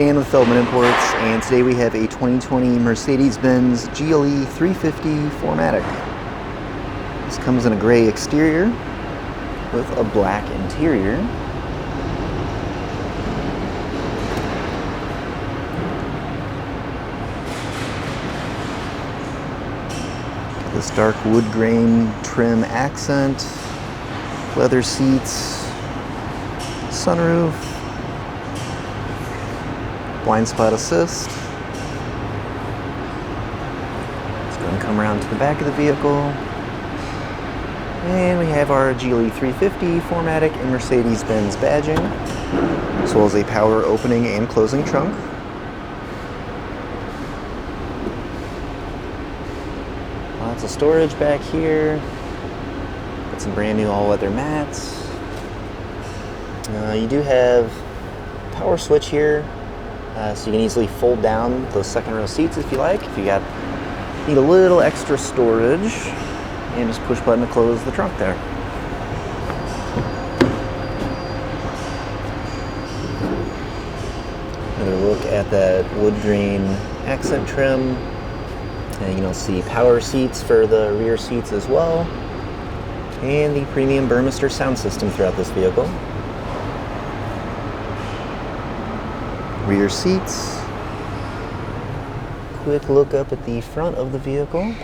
And with Feldmann Imports, and today we have a 2020 Mercedes-Benz GLE 350 4MATIC. This comes in a gray exterior with a black interior. This dark wood grain trim accent, leather seats, sunroof, blind spot assist. Let's go and come around to the back of the vehicle. And we have our GLE 350 4MATIC and Mercedes-Benz badging, as well as a power opening and closing trunk. Lots of storage back here. Got some brand new all-weather mats. You do have a power switch here. So you can easily fold down those second row seats if you like. If you need a little extra storage, and just push button to close the trunk there. Another look at that wood grain accent trim. And you can see power seats for the rear seats as well, and the premium Burmester sound system throughout this vehicle. Rear seats. Quick look up at the front of the vehicle.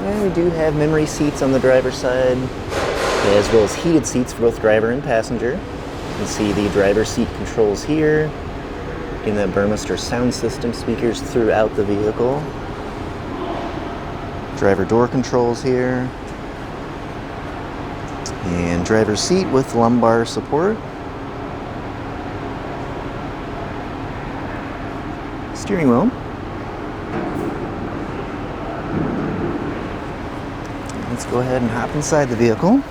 And we do have memory seats on the driver's side, as well as heated seats for both driver and passenger. You can see the driver's seat controls here. In that Burmester sound system speakers throughout the vehicle. Driver door controls here. And driver's seat with lumbar support. Steering wheel. Let's go ahead and hop inside the vehicle.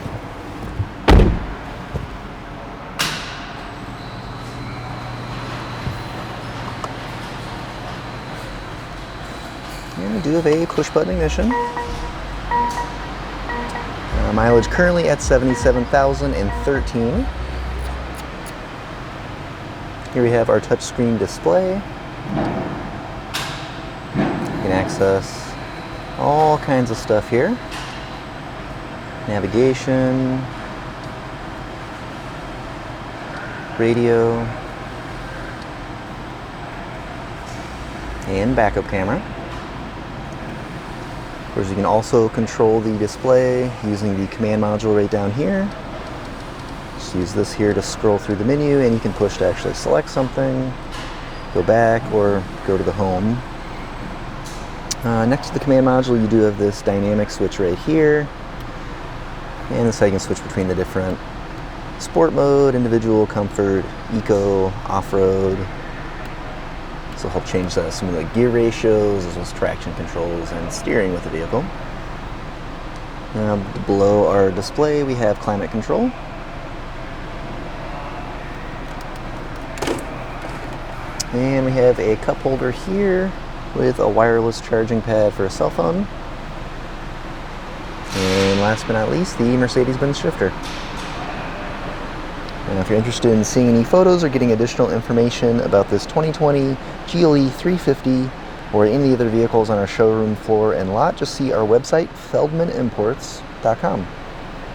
And we do have a push-button ignition. Mileage currently at 77,013. Here we have our touchscreen display. You can access all kinds of stuff here. Navigation, radio, and backup camera. Of course, you can also control the display using the command module right down here. Just use this here to scroll through the menu, and you can push to actually select something, go back, or go to the home. Next to the command module, you do have this dynamic switch right here. And this is how you can switch between the different sport mode, individual, comfort, eco, off-road. This will help change some of the gear ratios, as well as traction controls and steering with the vehicle. Below our display, we have climate control. And we have a cup holder here with a wireless charging pad for a cell phone. And last but not least, the Mercedes-Benz shifter. And if you're interested in seeing any photos or getting additional information about this 2020 GLE 350 or any other vehicles on our showroom floor and lot, just see our website, feldmanimports.com.